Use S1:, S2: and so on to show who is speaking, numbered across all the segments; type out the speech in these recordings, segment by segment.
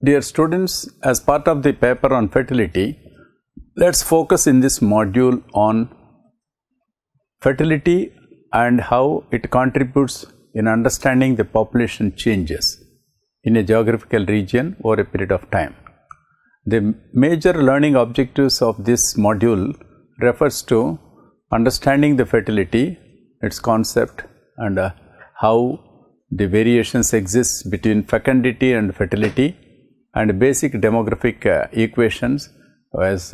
S1: Dear students, as part of the paper on fertility, let's focus in this module on fertility and how it contributes in understanding the population changes in a geographical region over a period of time. The major learning objectives of this module refers to understanding the fertility, its concept, and how the variations exist between fecundity and fertility, and basic demographic equations as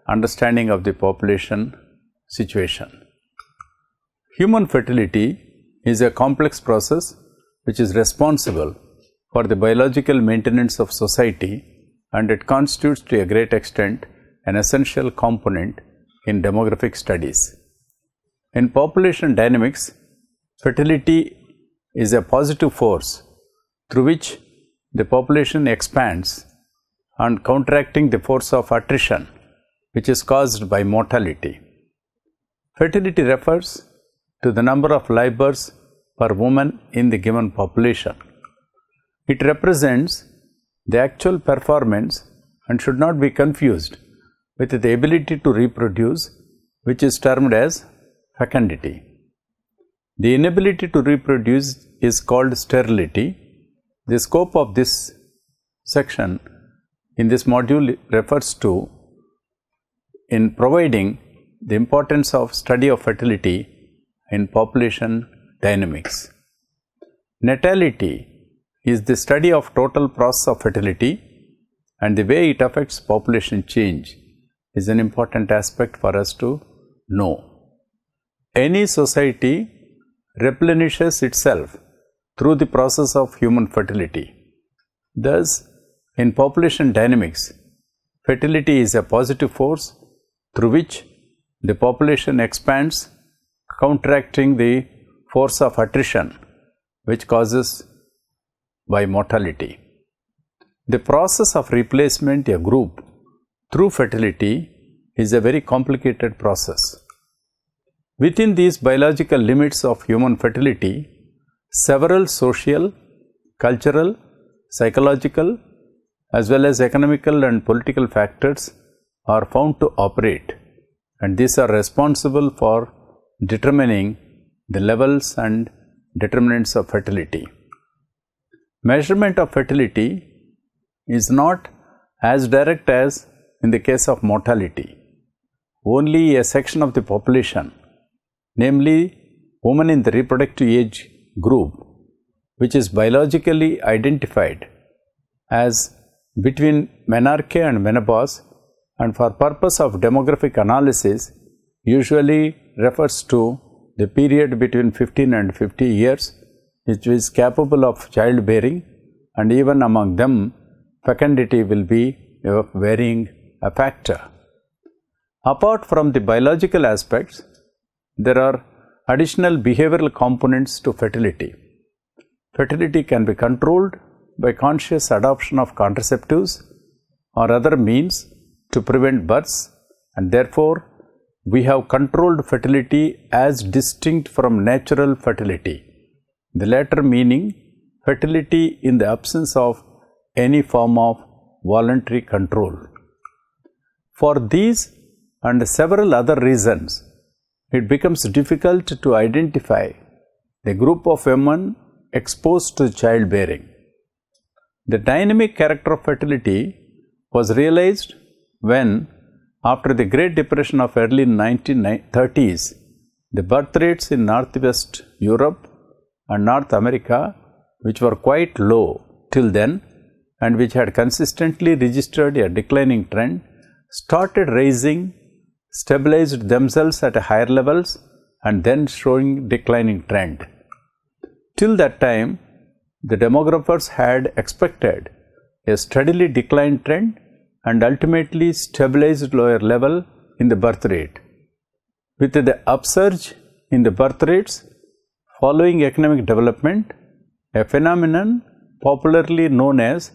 S1: understanding of the population situation. Human fertility is a complex process which is responsible for the biological maintenance of society, and it constitutes to a great extent an essential component in demographic studies. In population dynamics, fertility is a positive force through which the population expands and counteracting the force of attrition, which is caused by mortality. Fertility refers to the number of live births per woman in the given population. It represents the actual performance and should not be confused with the ability to reproduce, which is termed as fecundity. The inability to reproduce is called sterility. The scope of this section in this module refers to in providing the importance of study of fertility in population dynamics. Natality is the study of total process of fertility, and the way it affects population change is an important aspect for us to know. Any society replenishes itself through the process of human fertility. Thus, in population dynamics, fertility is a positive force through which the population expands, counteracting the force of attrition, which causes by mortality. The process of replacement a group through fertility is a very complicated process. Within these biological limits of human fertility, several social, cultural, psychological, as well as economical and political factors are found to operate, and these are responsible for determining the levels and determinants of fertility. Measurement of fertility is not as direct as in the case of mortality. Only a section of the population, namely women in the reproductive age group, which is biologically identified as between menarche and menopause, and for purpose of demographic analysis usually refers to the period between 15 and 50 years, which is capable of childbearing, and even among them fecundity will be a varying factor. Apart from the biological aspects, there are additional behavioral components to fertility. Fertility can be controlled by conscious adoption of contraceptives or other means to prevent births, and therefore we have controlled fertility as distinct from natural fertility, the latter meaning fertility in the absence of any form of voluntary control. For these and several other reasons, it becomes difficult to identify the group of women exposed to childbearing. The dynamic character of fertility was realized when, after the Great Depression of early 1930s, the birth rates in Northwest Europe and North America, which were quite low till then and which had consistently registered a declining trend, started rising, stabilized themselves at higher levels, and then showing declining trend. Till that time, the demographers had expected a steadily declined trend and ultimately stabilized lower level in the birth rate. With the upsurge in the birth rates following economic development, a phenomenon popularly known as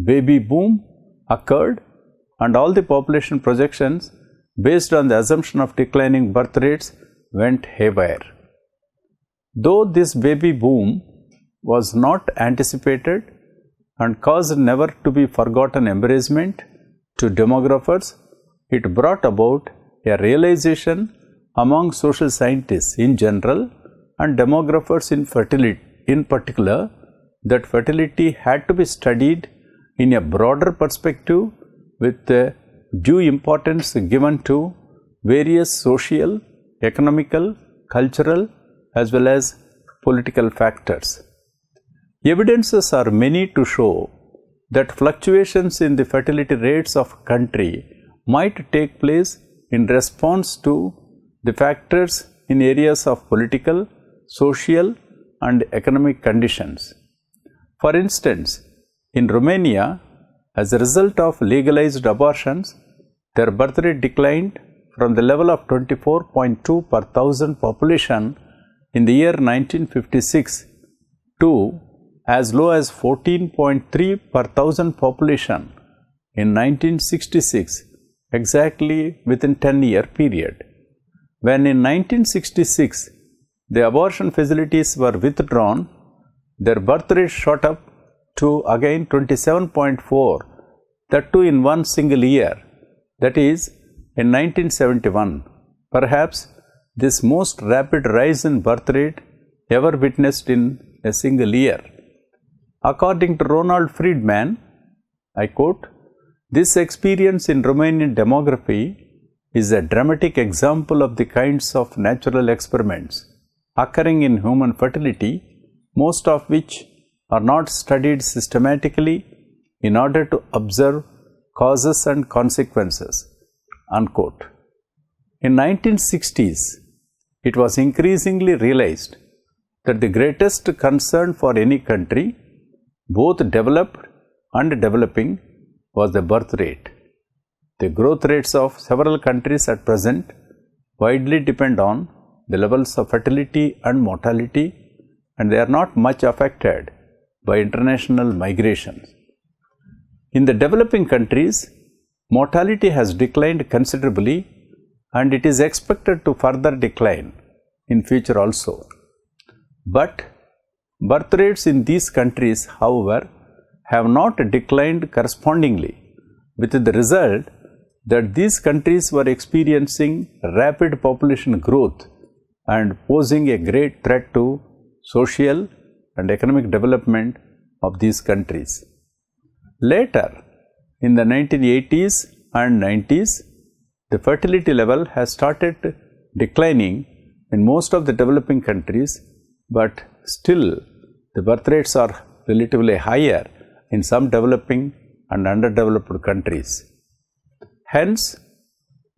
S1: baby boom occurred, and all the population projections based on the assumption of declining birth rates went haywire. Though this baby boom was not anticipated and caused never to be forgotten embarrassment to demographers, it brought about a realization among social scientists in general and demographers in particular that fertility had to be studied in a broader perspective with due importance given to various social, economical, cultural as well as political factors. Evidences are many to show that fluctuations in the fertility rates of a country might take place in response to the factors in areas of political, social and economic conditions. For instance, in Romania, as a result of legalized abortions, their birth rate declined from the level of 24.2 per thousand population in the year 1956 to as low as 14.3 per thousand population in 1966, exactly within 10-year period. When in 1966 the abortion facilities were withdrawn, their birth rate shot up to again 27.4, that too in one single year, that is in 1971, perhaps this most rapid rise in birth rate ever witnessed in a single year. According to Ronald Friedman, I quote, "This experience in Romanian demography is a dramatic example of the kinds of natural experiments occurring in human fertility, most of which are not studied systematically in order to observe causes and consequences." Unquote. In 1960s, it was increasingly realized that the greatest concern for any country, both developed and developing, was the birth rate. The growth rates of several countries at present widely depend on the levels of fertility and mortality, and they are not much affected by international migrations. In the developing countries, mortality has declined considerably and it is expected to further decline in future also. But birth rates in these countries, however, have not declined correspondingly, with the result that these countries were experiencing rapid population growth and posing a great threat to social and economic development of these countries. Later, in the 1980s and 90s, the fertility level has started declining in most of the developing countries, but still the birth rates are relatively higher in some developing and underdeveloped countries. Hence,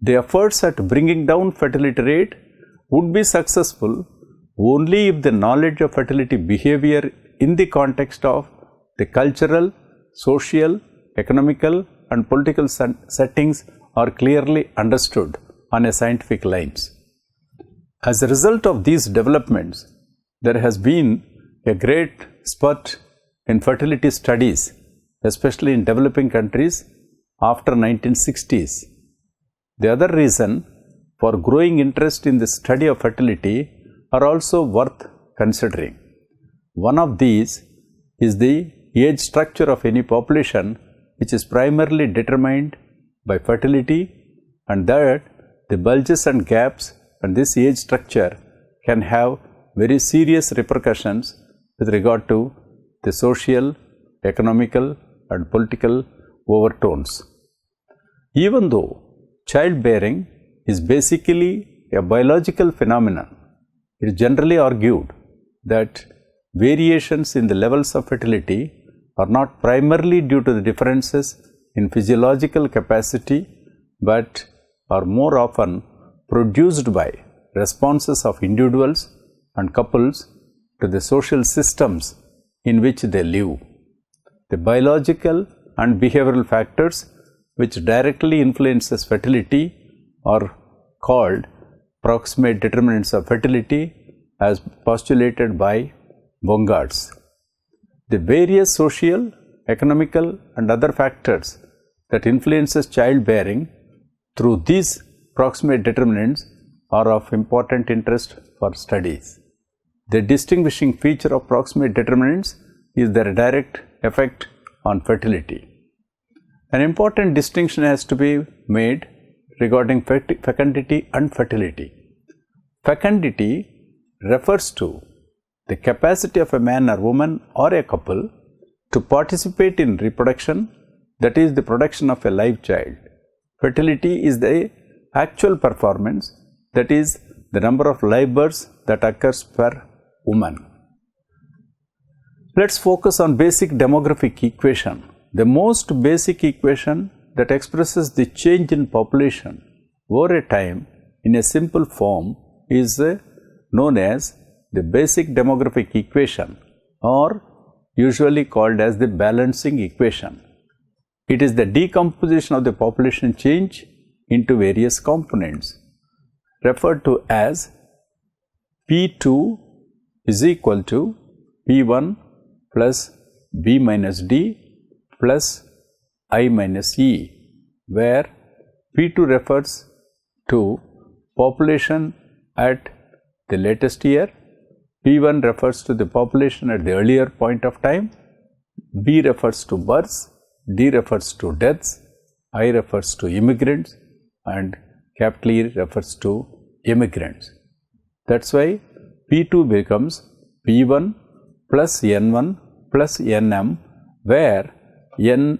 S1: the efforts at bringing down fertility rate would be successful only if the knowledge of fertility behavior in the context of the cultural, social, economical and political settings are clearly understood on a scientific lines. As a result of these developments, there has been a great spurt in fertility studies, especially in developing countries after 1960s. The other reason for growing interest in the study of fertility are also worth considering. One of these is the age structure of any population, which is primarily determined by fertility, and that the bulges and gaps in this age structure can have very serious repercussions with regard to the social, economical and political overtones. Even though childbearing is basically a biological phenomenon, it is generally argued that variations in the levels of fertility are not primarily due to the differences in physiological capacity, but are more often produced by responses of individuals and couples to the social systems in which they live. The biological and behavioral factors which directly influences fertility are called proximate determinants of fertility as postulated by Bongards. The various social, economical and other factors that influences childbearing through these proximate determinants are of important interest for studies. The distinguishing feature of proximate determinants is their direct effect on fertility. An important distinction has to be made regarding fecundity and fertility. Fecundity refers to the capacity of a man or woman or a couple to participate in reproduction, that is the production of a live child. Fertility is the actual performance, that is the number of live births that occurs per woman. Let's focus on basic demographic equation. The most basic equation that expresses the change in population over a time in a simple form is known as the basic demographic equation, or usually called as the balancing equation. It is the decomposition of the population change into various components, referred to as P2 is equal to P1 plus B minus D plus I minus E, where P2 refers to population at the latest year, P1 refers to the population at the earlier point of time, B refers to births, D refers to deaths, I refers to immigrants, and capital E refers to immigrants. That's why P2 becomes P1 plus N1 plus Nm, where Ni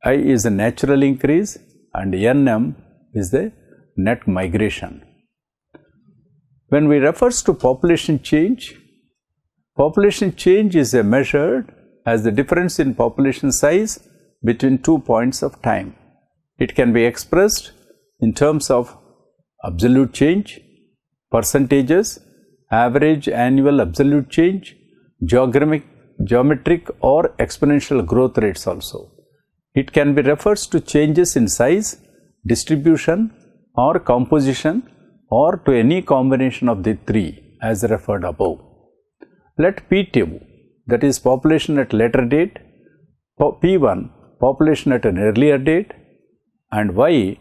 S1: is a natural increase and Nm is the net migration. When we refers to population change is measured as the difference in population size between 2 points of time. It can be expressed in terms of absolute change, percentages, average annual absolute change, geometric or exponential growth rates also. It can be refers to changes in size, distribution or composition, or to any combination of the three as referred above. Let P2, that is population at later date, P1 population at an earlier date, and Y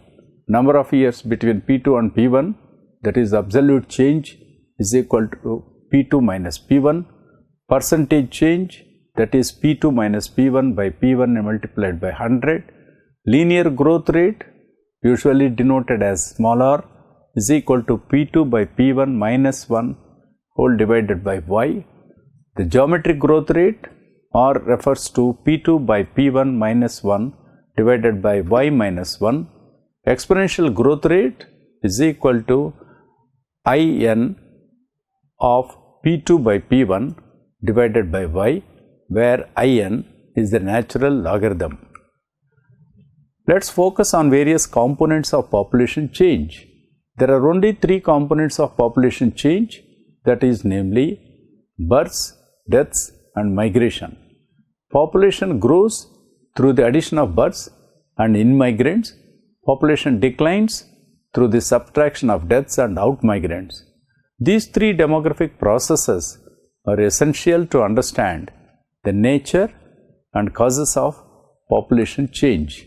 S1: number of years between P2 and P1, that is absolute change, is equal to P2 minus P1, percentage change, that is P2 minus P1 by P1 multiplied by 100, linear growth rate usually denoted as small r is equal to P2 by P1 minus 1 whole divided by Y. The geometric growth rate or refers to P2 by P1 minus 1 divided by Y minus 1. Exponential growth rate is equal to In of P2 by P1 divided by Y, where In is the natural logarithm. Let's focus on various components of population change. There are only three components of population change, that is namely births, deaths and migration. Population grows through the addition of births and in-migrants. Population declines through the subtraction of deaths and out-migrants. These three demographic processes are essential to understand the nature and causes of population change.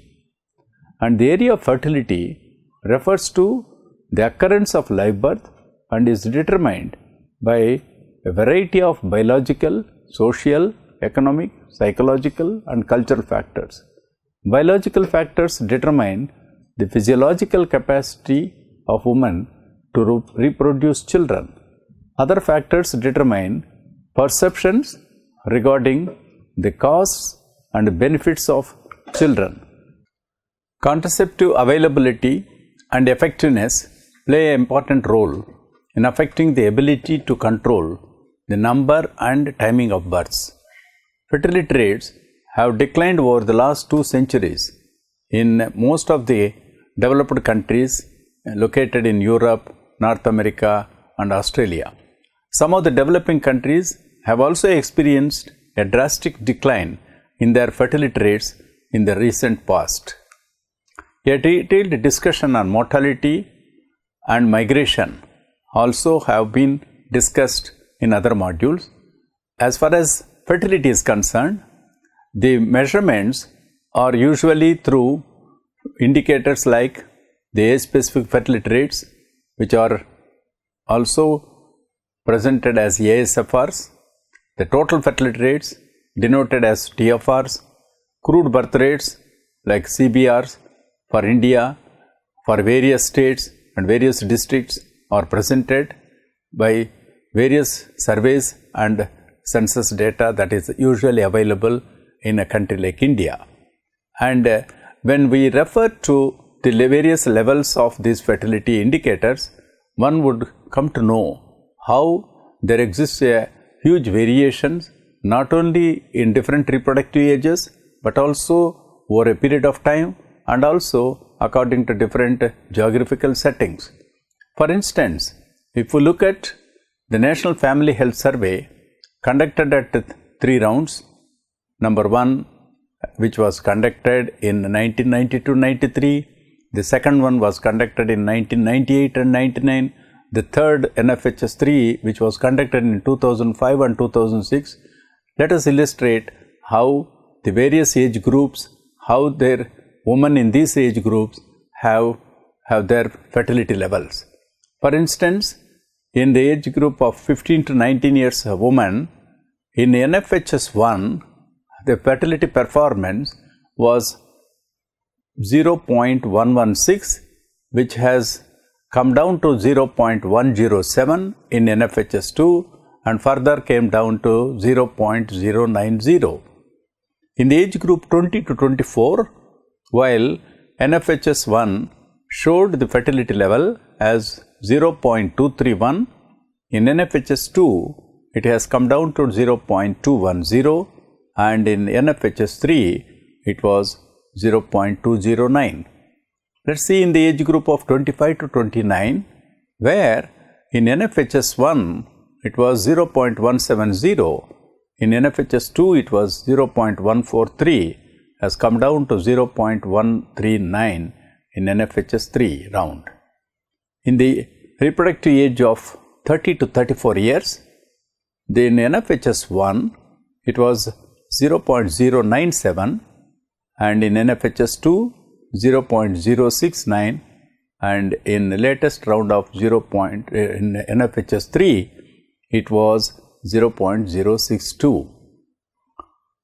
S1: And the area of fertility refers to the occurrence of live birth and is determined by a variety of biological, social, economic, psychological and cultural factors. Biological factors determine the physiological capacity of women to reproduce children. Other factors determine perceptions regarding the costs and benefits of children. Contraceptive availability and effectiveness play an important role in affecting the ability to control the number and timing of births. Fertility rates have declined over the last 2 centuries in most of the developed countries located in Europe, North America and Australia. Some of the developing countries have also experienced a drastic decline in their fertility rates in the recent past. A detailed discussion on mortality and migration also have been discussed in other modules. As far as fertility is concerned, the measurements are usually through indicators like the age-specific fertility rates, which are also presented as ASFRs, the total fertility rates denoted as TFRs, crude birth rates like CBRs for India, for various states and various districts are presented by various surveys and census data that is usually available in a country like India. And when we refer to the various levels of these fertility indicators, one would come to know how there exists a huge variations not only in different reproductive ages but also over a period of time and also according to different geographical settings. For instance, if we look at the National Family Health Survey conducted at 3 rounds, number 1 which was conducted in 1992-93, the second one was conducted in 1998 and 99, the third NFHS 3 which was conducted in 2005 and 2006. Let us illustrate how the various age groups, how their women in these age groups have their fertility levels. For instance, in the age group of 15 to 19 years a woman, in NFHS 1, the fertility performance was 0.116, which has come down to 0.107 in NFHS 2 and further came down to 0.090. In the age group 20 to 24, while NFHS 1 showed the fertility level as 0.231, in NFHS 2 it has come down to 0.210 and in NFHS 3 it was 0.209. Let's see in the age group of 25 to 29, where in NFHS 1 it was 0.170, in NFHS 2 it was 0.143, has come down to 0.139 in NFHS 3 round. In the reproductive age of 30 to 34 years, in NFHS 1 it was 0.097 and in NFHS 2 0.069 and in the latest round of in NFHS 3 it was 0.062.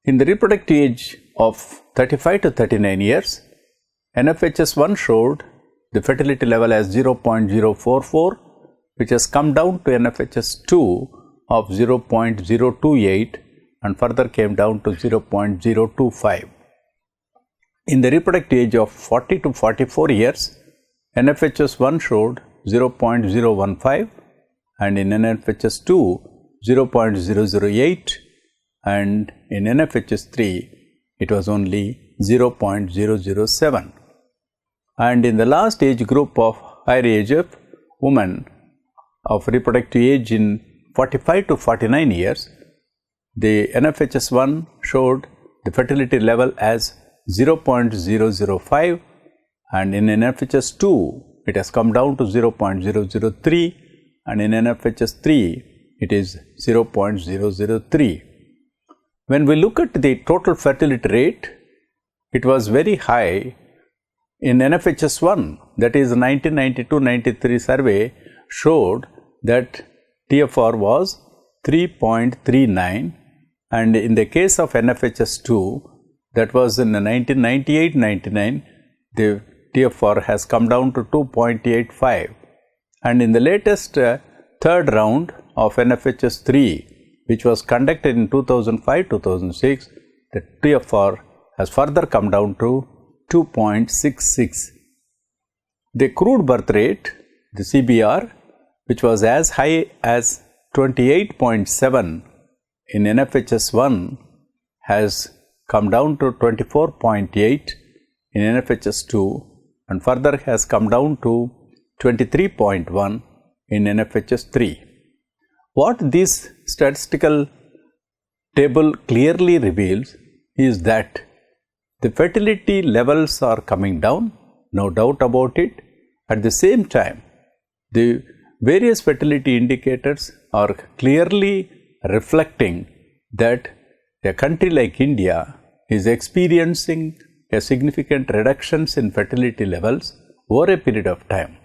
S1: In the reproductive age of 35 to 39 years, NFHS 1 showed the fertility level as 0.044, which has come down to NFHS 2 of 0.028 and further came down to 0.025. In the reproductive age of 40 to 44 years, NFHS 1 showed 0.015 and in NFHS 2 0.008 and in NFHS 3 it was only 0.007. And in the last age group of higher age of women of reproductive age in 45 to 49 years, the NFHS 1 showed the fertility level as 0.005 and in NFHS 2 it has come down to 0.003 and in NFHS 3 it is 0.003. When we look at the total fertility rate, it was very high in NFHS 1, that is 1992-93 survey showed that TFR was 3.39 and in the case of NFHS 2, that was in 1998-99, the TFR has come down to 2.85 and in the latest third round of NFHS 3, which was conducted in 2005-2006, the TFR has further come down to 2.66. The crude birth rate, the CBR, which was as high as 28.7 in NFHS 1, has come down to 24.8 in NFHS 2 and further has come down to 23.1 in NFHS 3. What this statistical table clearly reveals is that the fertility levels are coming down, no doubt about it. At the same time, the various fertility indicators are clearly reflecting that a country like India is experiencing a significant reductions in fertility levels over a period of time.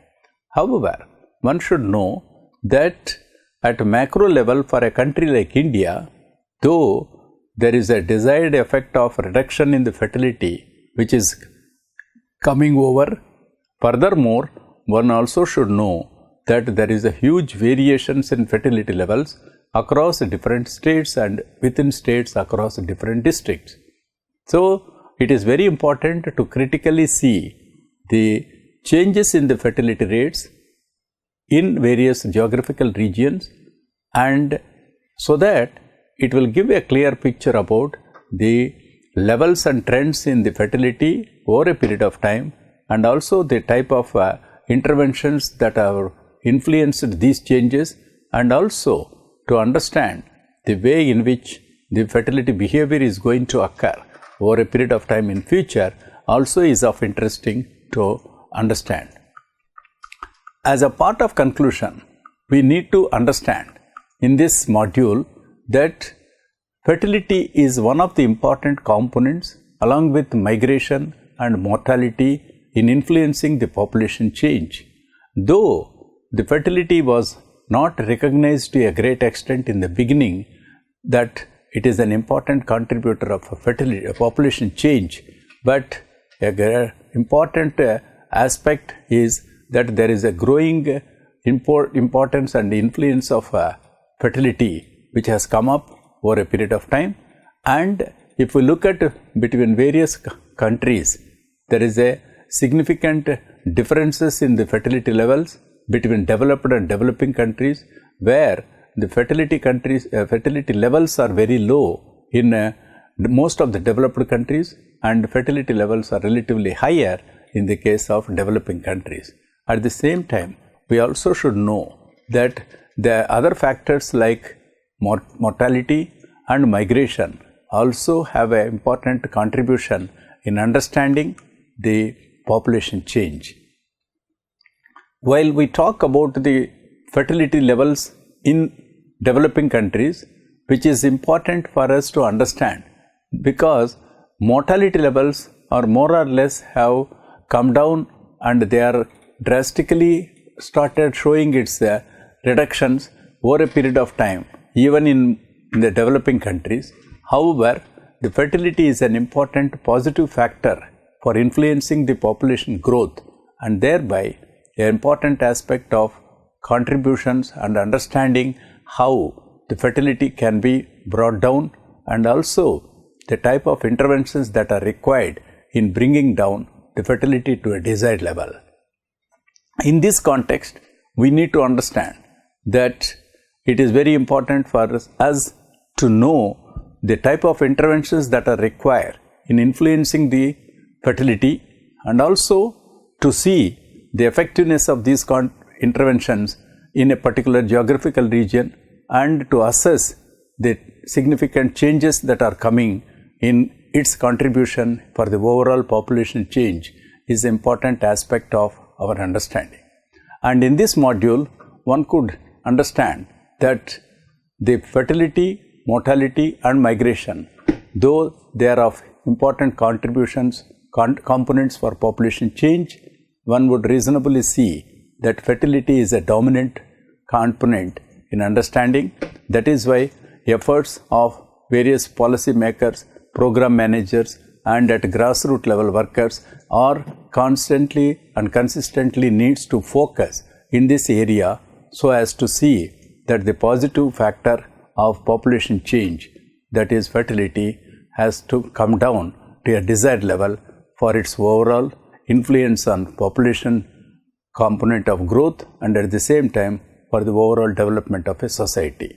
S1: However, one should know that at macro level for a country like India, though there is a desired effect of reduction in the fertility which is coming over. Furthermore, one also should know that there is a huge variations in fertility levels across different states and within states across different districts. So, it is very important to critically see the changes in the fertility rates in various geographical regions, and so that it will give a clear picture about the levels and trends in the fertility over a period of time, and also the type of interventions that have influenced these changes, and also to understand the way in which the fertility behavior is going to occur over a period of time in future also is of interesting to understand. As a part of conclusion, we need to understand in this module that fertility is one of the important components along with migration and mortality in influencing the population change. Though the fertility was not recognized to a great extent in the beginning that it is an important contributor of fertility, population change, but an important aspect is that there is a growing importance and influence of fertility which has come up over a period of time. And if we look at between various countries, there is a significant differences in the fertility levels between developed and developing countries, where the fertility levels are very low in most of the developed countries, and fertility levels are relatively higher in the case of developing countries. At the same time, we also should know that the other factors like mortality and migration also have an important contribution in understanding the population change. While we talk about the fertility levels in developing countries, which is important for us to understand, because mortality levels are more or less have come down and they are drastically started showing its reductions over a period of time, even in the developing countries. However, the fertility is an important positive factor for influencing the population growth, and thereby an important aspect of contributions and understanding how the fertility can be brought down, and also the type of interventions that are required in bringing down the fertility to a desired level. In this context, we need to understand that it is very important for us to know the type of interventions that are required in influencing the fertility, and also to see the effectiveness of these interventions in a particular geographical region, and to assess the significant changes that are coming in its contribution for the overall population change is an important aspect of our understanding. And in this module, one could understand that the fertility, mortality and migration, though they are of important contributions, components for population change, one would reasonably see that fertility is a dominant component in understanding. That is why efforts of various policy makers, program managers and at grassroots level workers are constantly and consistently needs to focus in this area, so as to see that the positive factor of population change, that is fertility, has to come down to a desired level for its overall influence on population component of growth, and at the same time for the overall development of a society.